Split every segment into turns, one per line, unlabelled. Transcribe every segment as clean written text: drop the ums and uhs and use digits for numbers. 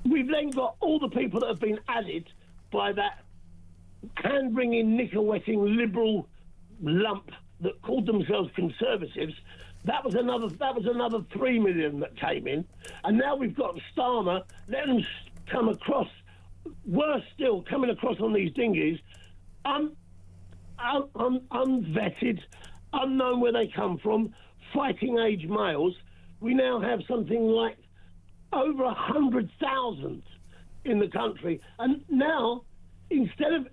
we've then got all the people that have been added by that hand-wringing, knicker-wetting liberal lump that called themselves Conservatives. That was another 3 million that came in, and now we've got Starmer letting them come across. Worse still, coming across on these dinghies, unvetted, unknown where they come from, fighting age males. We now have something like over 100,000 in the country, and now instead of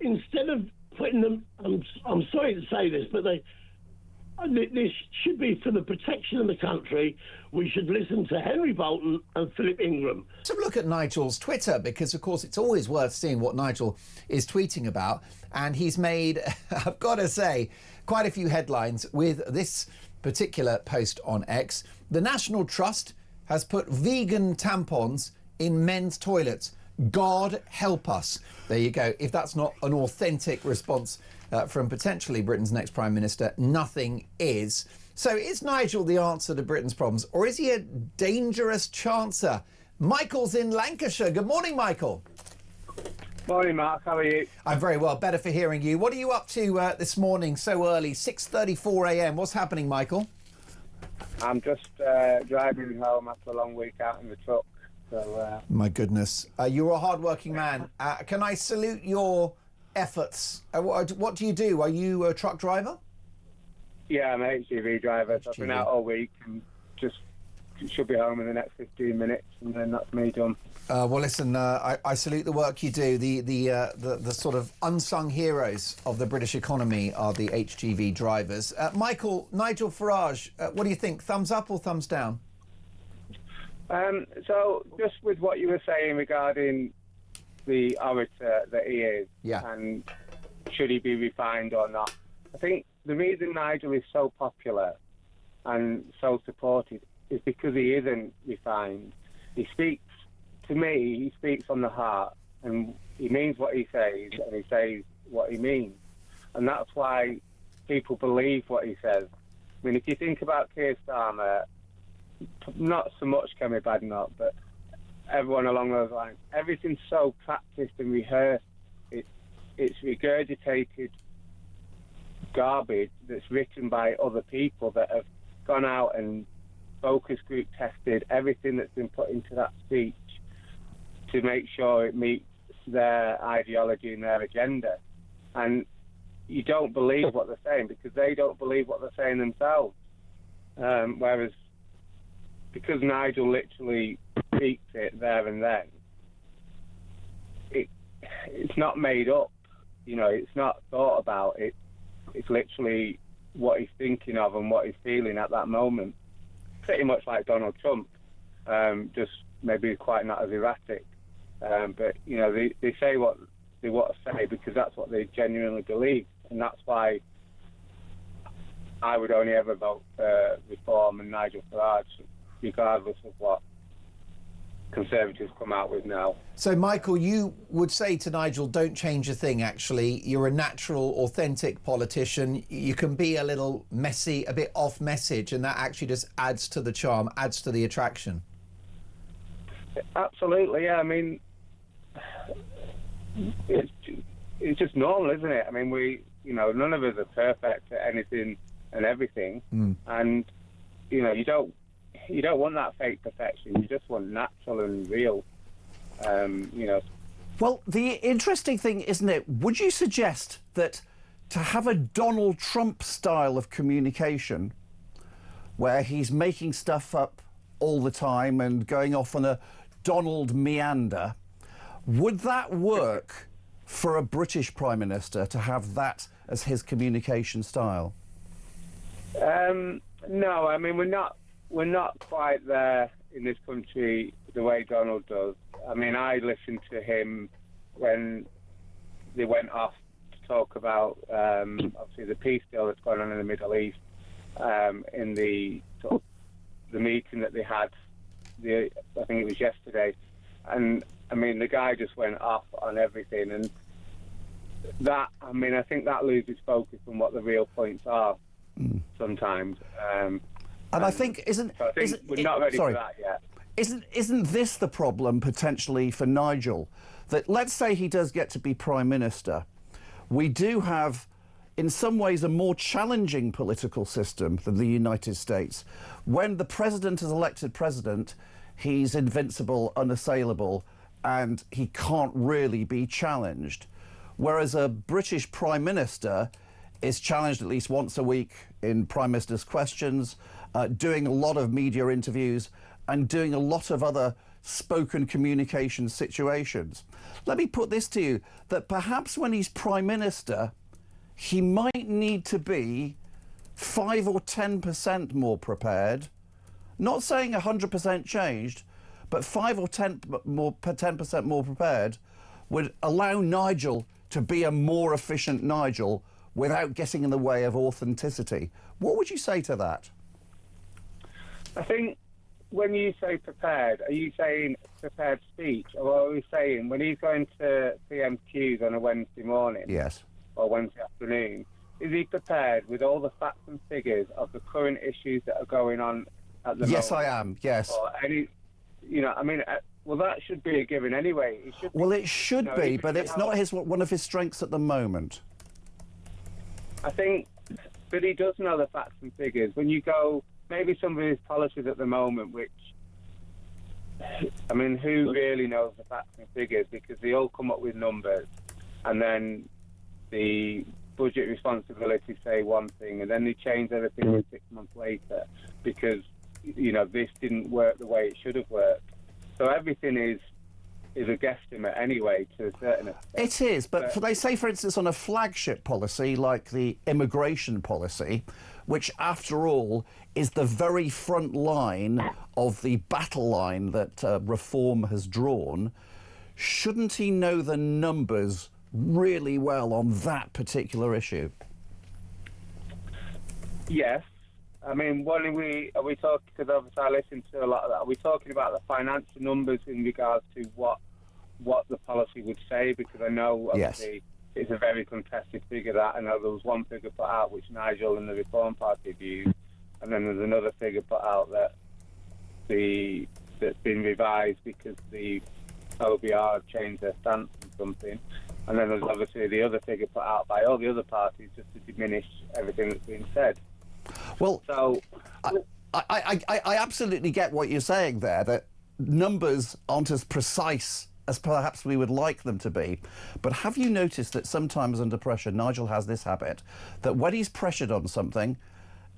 putting them, I'm sorry to say this, but this should be for the protection of the country. We should listen to Henry Bolton and Philip Ingram.
Let's have a look at Nigel's Twitter, because, of course, it's always worth seeing what Nigel is tweeting about. And he's made, I've got to say, quite a few headlines with this particular post on X. The National Trust has put vegan tampons in men's toilets. God help us. There you go. If that's not an authentic response from potentially Britain's next Prime Minister, nothing is. So is Nigel the answer to Britain's problems, or is he a dangerous chancer? Michael's in Lancashire. Good morning, Michael.
Morning, Mark. How are you?
I'm very well. Better for hearing you. What are you up to this morning so early? 6:34 a.m. What's happening, Michael?
I'm just driving home after a long week out in the truck. So,
my goodness. You're a hard-working man. Can I salute your efforts? What do you do? Are you a truck driver?
Yeah, I'm an HGV driver. So I've been out all week and just should be home in the next 15 minutes, and then that's me done.
Well, listen, I salute the work you do. The sort of unsung heroes of the British economy are the HGV drivers. Nigel Farage, what do you think? Thumbs up or thumbs down?
So just with what you were saying regarding the orator that he is, and should he be refined or not, I think the reason Nigel is so popular and so supported is because he isn't refined. He speaks, to me, he speaks from the heart, and he means what he says, and he says what he means. And that's why people believe what he says. I mean, if you think about Keir Starmer, not so much Kemi Badenoch, but everyone along those lines, everything's so practiced and rehearsed. It's regurgitated garbage that's written by other people that have gone out and focus group tested everything that's been put into that speech to make sure it meets their ideology and their agenda. And you don't believe what they're saying because they don't believe what they're saying themselves. Whereas because Nigel literally speaks it there and then, it's not made up. You know, it's not thought about. It's literally what he's thinking of and what he's feeling at that moment. Pretty much like Donald Trump, just maybe quite not as erratic. But, you know, they say what they want to say because that's what they genuinely believe. And that's why I would only ever vote for Reform and Nigel Farage, regardless of what Conservatives come out with now.
So, Michael, you would say to Nigel, don't change a thing, actually. You're a natural, authentic politician. You can be a little messy, a bit off message, and that actually just adds to the charm, adds to the attraction.
Absolutely, yeah. I mean, it's just normal, isn't it? I mean, none of us are perfect at anything and everything. And, you know, you don't want that fake perfection. You just want natural and real, you know.
Well, the interesting thing, isn't it, would you suggest that to have a Donald Trump style of communication where he's making stuff up all the time and going off on a Donald meander, would that work for a British Prime Minister to have that as his communication style?
No, I mean, we're not quite there in this country the way Donald does. I mean, I listened to him when they went off to talk about, obviously, the peace deal that's going on in the Middle East, in the meeting that they had, I think it was yesterday. And, I mean, the guy just went off on everything. And that, I mean, I think that loses focus on what the real points are sometimes.
And I think,
we're not ready for that yet.
isn't this the problem potentially for Nigel? That let's say he does get to be Prime Minister, we do have in some ways a more challenging political system than the United States. When the president is elected president, he's invincible, unassailable, and he can't really be challenged. Whereas a British Prime Minister is challenged at least once a week in Prime Minister's Questions, doing a lot of media interviews and doing a lot of other spoken communication situations. Let me put this to you, that perhaps when he's Prime Minister, he might need to be 5 or 10% more prepared. Not saying 100% changed, but 5 or 10% more prepared would allow Nigel to be a more efficient Nigel without getting in the way of authenticity. What would you say to that?
I think when you say prepared, are you saying prepared speech? Or are we saying when he's going to PMQs on a Wednesday morning?
Yes.
Or Wednesday afternoon, is he prepared with all the facts and figures of the current issues that are going on at the moment?
Yes, I am, yes.
Or any, I mean, well, that should be a given anyway. It should
well, it should be, but it's not one of his strengths at the moment.
I think, but he does know the facts and figures. When you go, maybe some of his policies at the moment, which, I mean, who really knows the facts and figures? Because they all come up with numbers, and then the budget responsibilities say one thing, and then they change everything 6 months later because, this didn't work the way it should have worked. So everything is a guesstimate anyway, to a certain extent.
It is, but they say, for instance, on a flagship policy like the immigration policy, which, after all, is the very front line of the battle line that Reform has drawn, shouldn't he know the numbers really well on that particular issue?
Yes. I mean, what are we talking, because obviously I listen to a lot of that, are we talking about the financial numbers in regards to what the policy would say? Because I know, obviously, it's a very contested figure that. I know there was one figure put out which Nigel and the Reform Party used, and then there's another figure put out that's been revised because the OBR changed their stance on something. And then there's obviously the other figure put out by all the other parties just to diminish everything that's been said.
Well,
so
I absolutely get what you're saying there, that numbers aren't as precise as perhaps we would like them to be. But have you noticed that sometimes under pressure, Nigel has this habit, that when he's pressured on something,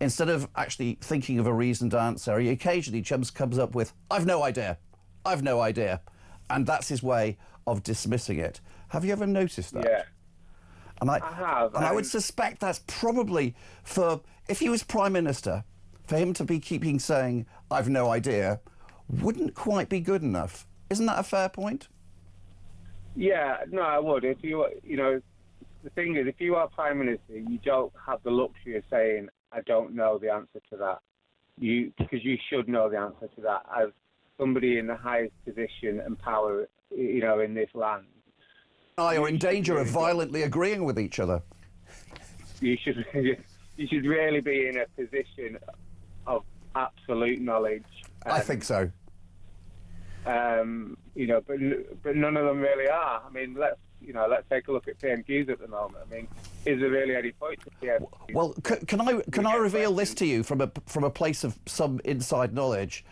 instead of actually thinking of a reasoned answer, he occasionally comes up with, I've no idea. And that's his way of dismissing it. Have you ever noticed that?
Yeah.
And I
have.
And I would suspect that's probably for, if he was Prime Minister, for him to be keeping saying, I've no idea, wouldn't quite be good enough. Isn't that a fair point?
Yeah, no, I would. If the thing is, if you are Prime Minister, you don't have the luxury of saying, I don't know the answer to that. Because you should know the answer to that as somebody in the highest position and power, in this land.
You're in danger of violently agreeing with each other.
You should really be in a position of absolute knowledge.
I think so.
But none of them really are. I mean, let's take a look at PMQs at the moment. I mean, is there really any point to PMQs?
Well, can I reveal this to you from a place of some inside knowledge?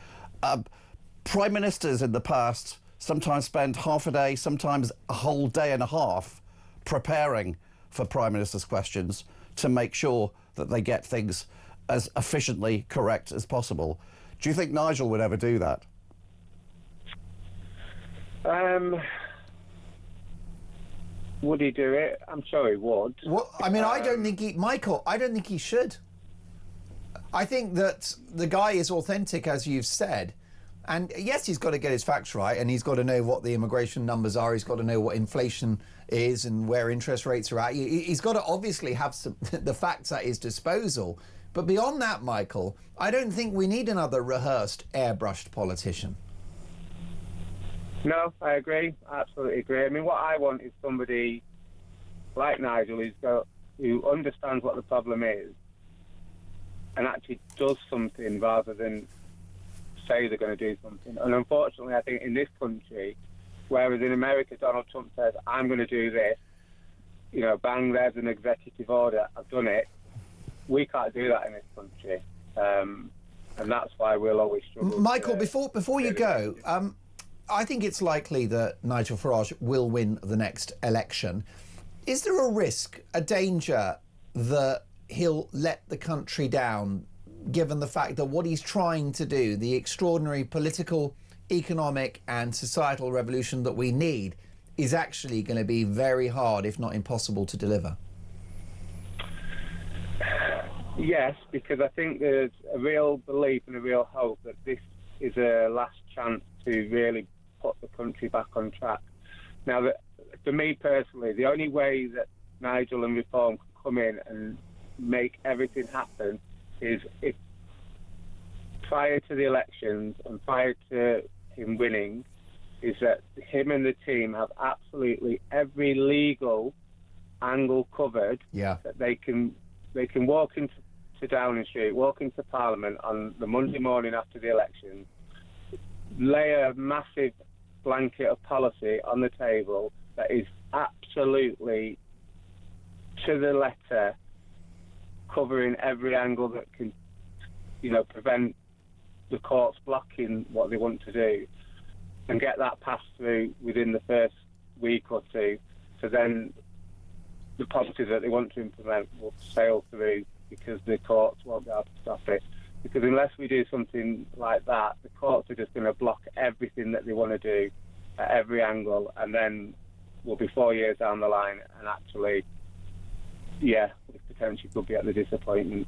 Prime Ministers in the past sometimes spend half a day, sometimes a whole day and a half preparing for Prime Minister's questions to make sure that they get things as efficiently correct as possible. Do you think Nigel would ever do that?
Would he do it? I'm sure he would.
Well, I mean, I don't think he should. I think that the guy is authentic, as you've said. And yes, he's got to get his facts right, and he's got to know what the immigration numbers are. He's got to know what inflation is and where interest rates are at. He's got to obviously have the facts at his disposal. But beyond that, Michael, I don't think we need another rehearsed, airbrushed politician.
No, I agree. I absolutely agree. I mean, what I want is somebody like Nigel who understands what the problem is and actually does something rather than say they're going to do something. And unfortunately, I think in this country, whereas in America, Donald Trump says, I'm going to do this, you know, bang, there's an executive order, I've done it. We can't do that in this country. And that's why we'll always struggle.
Michael, before you go, I think it's likely that Nigel Farage will win the next election. Is there a risk, a danger, that he'll let the country down, given the fact that what he's trying to do, the extraordinary political, economic and societal revolution that we need, is actually going to be very hard, if not impossible, to deliver?
Yes, because I think there's a real belief and a real hope that this is a last chance to really put the country back on track. Now, for me personally, the only way that Nigel and Reform can come in and make everything happen is if prior to the elections and prior to him winning, is that him and the team have absolutely every legal angle covered.
Yeah.
That they can walk into Downing Street, walk into Parliament on the Monday morning after the election, lay a massive blanket of policy on the table that is absolutely to the letter covering every angle that can, you know, prevent the courts blocking what they want to do, and get that passed through within the first week or two, so then the policies that they want to implement will sail through because the courts won't be able to stop it. Because unless we do something like that, the courts are just going to block everything that they want to do at every angle, and then we'll be 4 years down the line and actually, yeah, we potentially could be at the disappointment.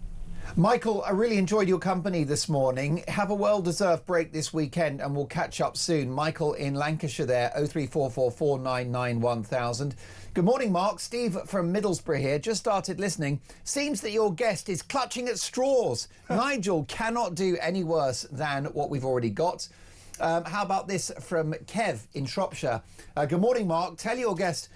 Michael, I really enjoyed your company this morning. Have a well-deserved break this weekend and we'll catch up soon. Michael in Lancashire there, 0344 499 1000. Good morning, Mark. Steve from Middlesbrough here. Just started listening. Seems that your guest is clutching at straws. Nigel cannot do any worse than what we've already got. How about this from Kev in Shropshire? Good morning, Mark. Tell your guest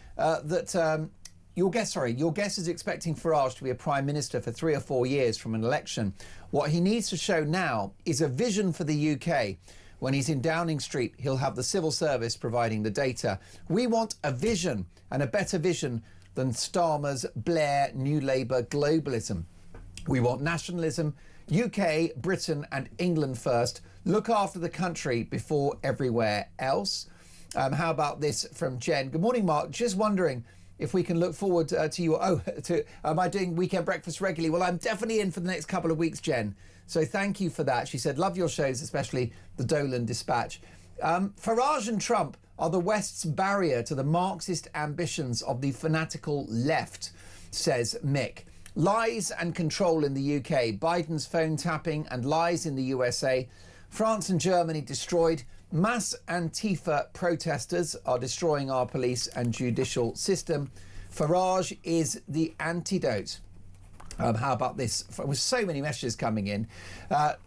Your guest is expecting Farage to be a Prime Minister for 3 or 4 years from an election. What he needs to show now is a vision for the UK. When he's in Downing Street, he'll have the civil service providing the data. We want a vision, and a better vision than Starmer's Blair New Labour globalism. We want nationalism, UK, Britain and England first. Look after the country before everywhere else. How about this from Jen? Good morning, Mark. Just wondering if we can look forward to your... am I doing weekend breakfast regularly? Well, I'm definitely in for the next couple of weeks, Jen. So thank you for that. She said, love your shows, especially the Dolan Dispatch. Farage and Trump are the West's barrier to the Marxist ambitions of the fanatical left, says Mick. Lies and control in the UK. Biden's phone tapping and lies in the USA. France and Germany destroyed. Mass Antifa protesters are destroying our police and judicial system. Farage is the antidote. How about this? With so many messages coming in.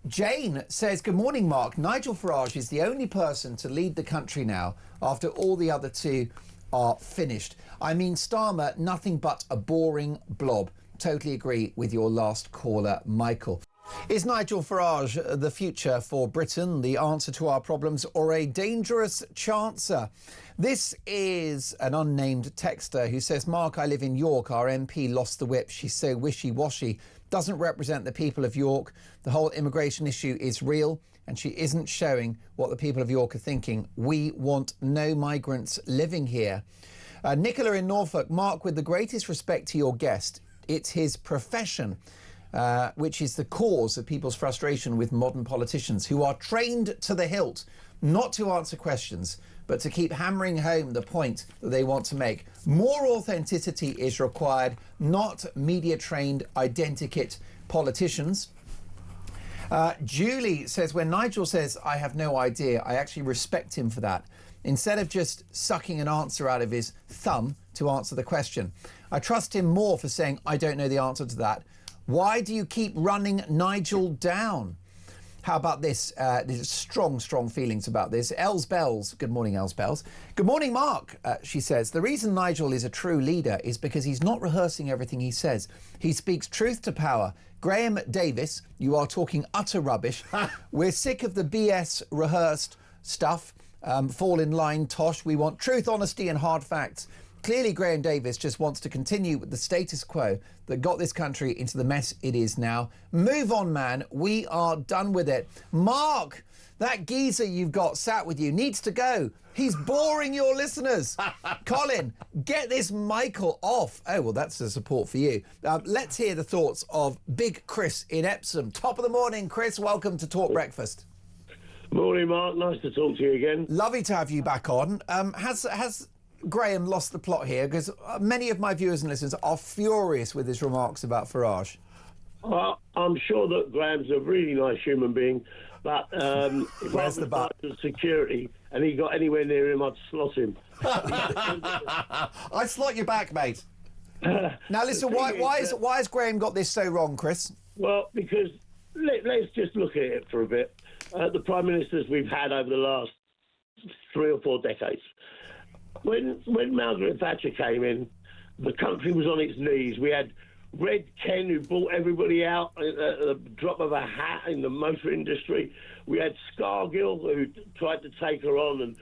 Jane says, good morning, Mark. Nigel Farage is the only person to lead the country now after all the other two are finished. I mean, Starmer, nothing but a boring blob. Totally agree with your last caller, Michael. Is Nigel Farage the future for Britain, the answer to our problems, or a dangerous chancer? This is an unnamed texter who says, Mark, I live in York. Our MP lost the whip. She's so wishy-washy. Doesn't represent the people of York. The whole immigration issue is real, and she isn't showing what the people of York are thinking. We want no migrants living here. Nicola in Norfolk. Mark, with the greatest respect to your guest, it's his profession which is the cause of people's frustration with modern politicians who are trained to the hilt not to answer questions, but to keep hammering home the point that they want to make. More authenticity is required, not media-trained identikit politicians. Julie says, when Nigel says, I have no idea, I actually respect him for that. Instead of just sucking an answer out of his thumb to answer the question. I trust him more for saying, I don't know the answer to that. Why do you keep running Nigel down? How about this? There's strong feelings about this. Els Bells. Good morning, Els Bells. Good morning, Mark. She says, the reason Nigel is a true leader is because he's not rehearsing everything he says. He speaks truth to power. Graham Davies, you are talking utter rubbish. We're sick of the BS rehearsed stuff. Fall in line, Tosh. We want truth, honesty and hard facts. Clearly, Graham Davies just wants to continue with the status quo that got this country into the mess it is now. Move on, man. We are done with it. Mark, that geezer you've got sat with you needs to go. He's boring your listeners. Colin, get this Michael off. Oh, well, that's a support for you. Let's hear the thoughts of Big Chris in Epsom. Top of the morning, Chris. Welcome to Talk Breakfast.
Morning, Mark. Nice to talk to you again.
Lovely to have you back on. Has Graham lost the plot here? Because many of my viewers and listeners are furious with his remarks about Farage.
I'm sure that Graham's a really nice human being, but if
Where's
I
the but?
was security and he got anywhere near him, I'd slot him.
I slot you back, mate.
Now listen, why has Graham got this so wrong, Chris?
Well, because let's just look at it for a bit. The prime ministers we've had over the last 3 or 4 decades. When Margaret Thatcher came in, the country was on its knees. We had Red Ken, who bought everybody out at the drop of a hat in the motor industry. We had Scargill, who tried to take her on and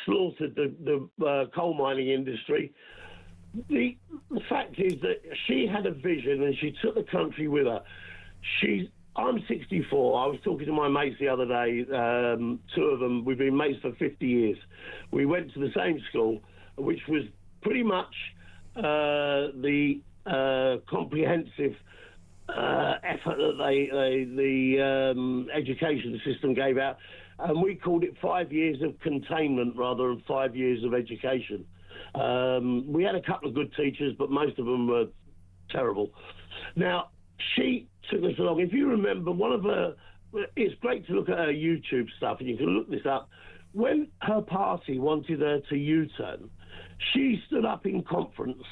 slaughtered the coal mining industry. The fact is that she had a vision and she took the country with her. I'm 64. I was talking to my mates the other day, 2 of them. We've been mates for 50 years. We went to the same school, which was pretty much the comprehensive effort that the education system gave out. And we called it 5 years of containment rather than 5 years of education. We had a couple of good teachers, but most of them were terrible. Now, she took us along. If you remember, it's great to look at her YouTube stuff, and you can look this up. When her party wanted her to U-turn, she stood up in conference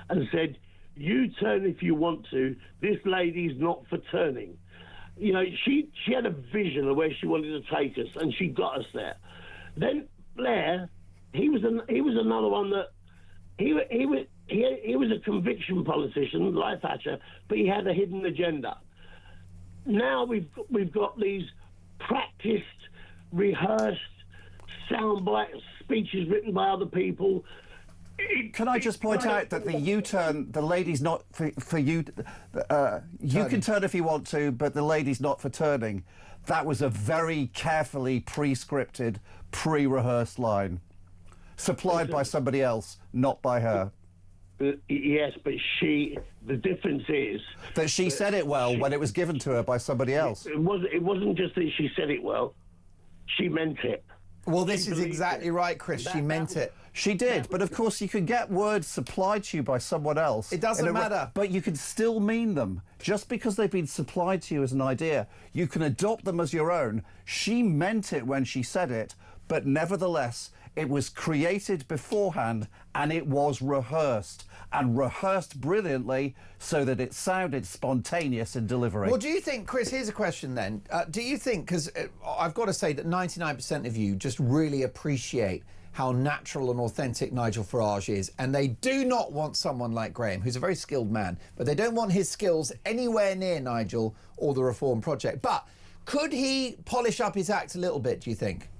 and said, U-turn if you want to, this lady's not for turning. You know, she had a vision of where she wanted to take us, and she got us there. Then Blair, he was another one that he was a conviction politician like Thatcher, but he had a hidden agenda. Now we've got these practiced, rehearsed, soundbite speeches written by other people.
Can I just point out that the U-turn, the lady's not for you. You can turn if you want to, but the lady's not for turning. That was a very carefully pre-scripted, pre-rehearsed line, supplied by somebody else, not by her.
Yes, but the difference is
that she said it well when it was given to her by somebody else.
It wasn't just that she said it well, she meant it.
Well, this is exactly right, Chris. She meant it.
She did, but of course you can get words supplied to you by someone else.
It doesn't matter.
But you can still mean them. Just because they've been supplied to you as an idea, you can adopt them as your own. She meant it when she said it, but nevertheless, it was created beforehand and it was rehearsed, and rehearsed brilliantly so that it sounded spontaneous in delivery.
Well, do you think, Chris, here's a question then. Do you think, because I've got to say that 99% of you just really appreciate how natural and authentic Nigel Farage is, and they do not want someone like Graham, who's a very skilled man, but they don't want his skills anywhere near Nigel or the Reform Project. But could he polish up his act a little bit, do you think?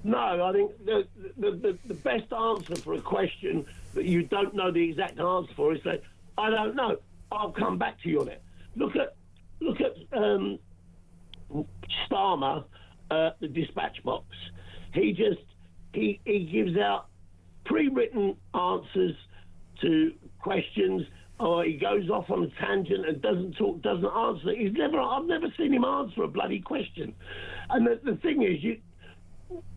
No, I think the best answer for a question that you don't know the exact answer for is that I don't know. I'll come back to you on it. Look at Starmer, the dispatch box. He gives out pre-written answers to questions, or he goes off on a tangent and doesn't answer. I've never seen him answer a bloody question. And the thing is,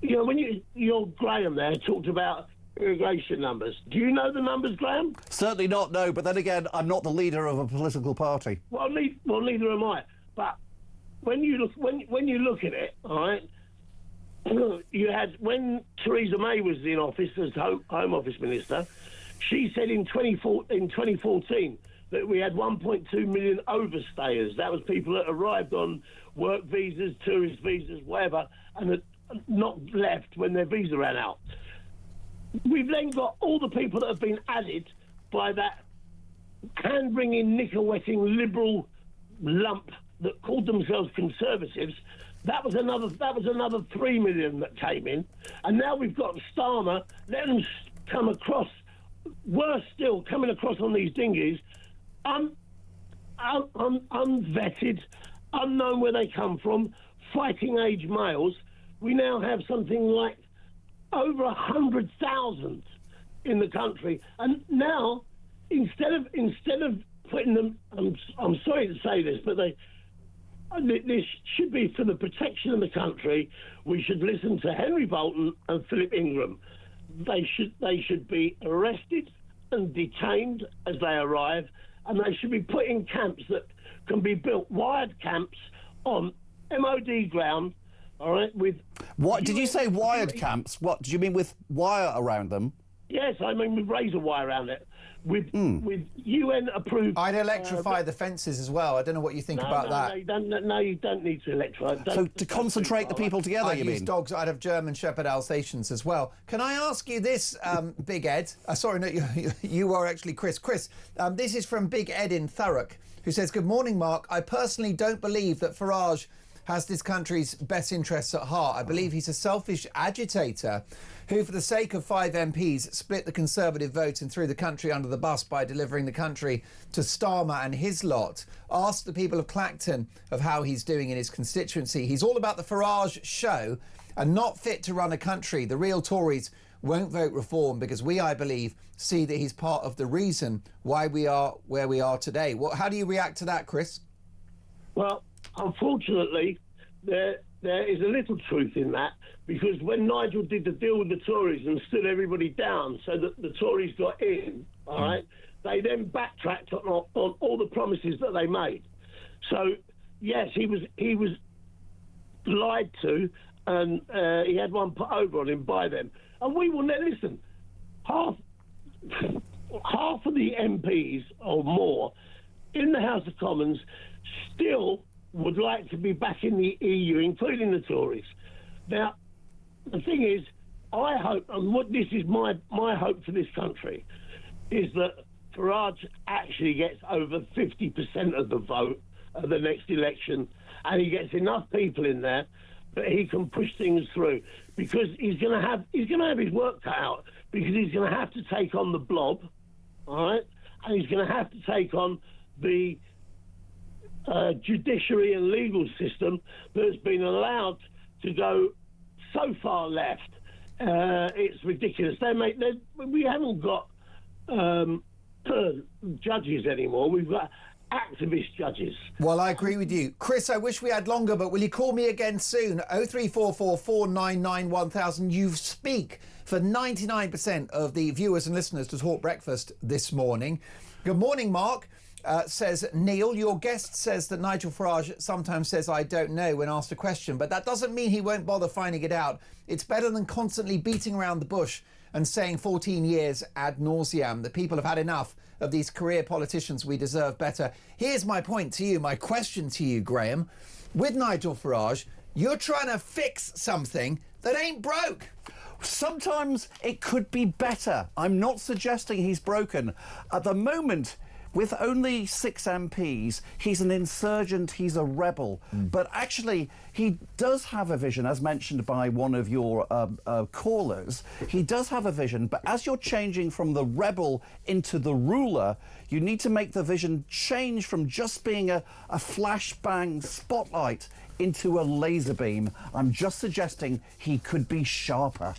you know, when your Graham there talked about irrigation numbers. Do you know the numbers, Graham?
Certainly not, no. But then again, I'm not the leader of a political party.
Well, neither am I. But when you look at it, all right, you had, when Theresa May was in office as Home Office Minister, she said in 2014 that we had 1.2 million overstayers. That was people that arrived on work visas, tourist visas, whatever, and had not left when their visa ran out. We've then got all the people that have been added by that hand-wringing, knicker-wetting liberal lump that called themselves Conservatives. That was another 3 million that came in, and now we've got Starmer letting them come across. Worse still, coming across on these dinghies, unvetted, unknown where they come from, fighting age males. We now have something like over 100,000 in the country, and now instead of putting them, I'm sorry to say this, but this should be for the protection of the country. We should listen to Henry Bolton and Philip Ingram. They should be arrested and detained as they arrive, and they should be put in camps that can be built, wired camps on MOD ground. All right, with
what did you say? Wired camps? What do you mean with wire around them?
Yes, I mean with razor wire around it, with UN approved.
I'd electrify the fences as well. I don't know what you think about that.
No, you don't need to electrify.
So to concentrate the people together, you mean?
I'd use dogs. I'd have German Shepherd Alsatians as well. Can I ask you this, Big Ed? Sorry, no, you are actually Chris. Chris, this is from Big Ed in Thurrock, who says, "Good morning, Mark. I personally don't believe that Farage has this country's best interests at heart. I believe he's a selfish agitator who, for the sake of 5 MPs, split the Conservative vote and threw the country under the bus by delivering the country to Starmer and his lot. Ask the people of Clacton of how he's doing in his constituency. He's all about the Farage show and not fit to run a country. The real Tories won't vote reform because we, I believe, see that he's part of the reason why we are where we are today." How do you react to that, Chris?
Well, unfortunately, there is a little truth in that, because when Nigel did the deal with the Tories and stood everybody down so that the Tories got in, all right, they then backtracked on all the promises that they made. So, yes, he was lied to, and he had one put over on him by them. And we will listen. Half of the MPs or more in the House of Commons still would like to be back in the EU, including the Tories. Now, the thing is, I hope, and what this is my hope for this country, is that Farage actually gets over 50% of the vote at the next election, and he gets enough people in there that he can push things through, because he's going to have his work cut out, because he's going to have to take on the blob, all right, and he's going to have to take on the judiciary and legal system that's been allowed to go so far left. It's ridiculous. We haven't got judges anymore. We've got activist judges.
Well, I agree with you. Chris, I wish we had longer, but will you call me again soon? 0344 499 1000. You speak for 99% of the viewers and listeners to Talk Breakfast this morning. Good morning, Mark. Says Neil, your guest says that Nigel Farage sometimes says "I don't know" when asked a question, but that doesn't mean he won't bother finding it out. It's better than constantly beating around the bush and saying 14 years ad nauseam. The people have had enough of these career politicians. We deserve better. Here's my point to you, my question to you, Graham. With Nigel Farage, you're trying to fix something that ain't broke.
Sometimes it could be better. I'm not suggesting he's broken. At the moment, with only 6 MPs, he's an insurgent, he's a rebel. But actually, he does have a vision, as mentioned by one of your callers. He does have a vision, but as you're changing from the rebel into the ruler, you need to make the vision change from just being a flashbang spotlight into a laser beam. I'm just suggesting he could be sharper.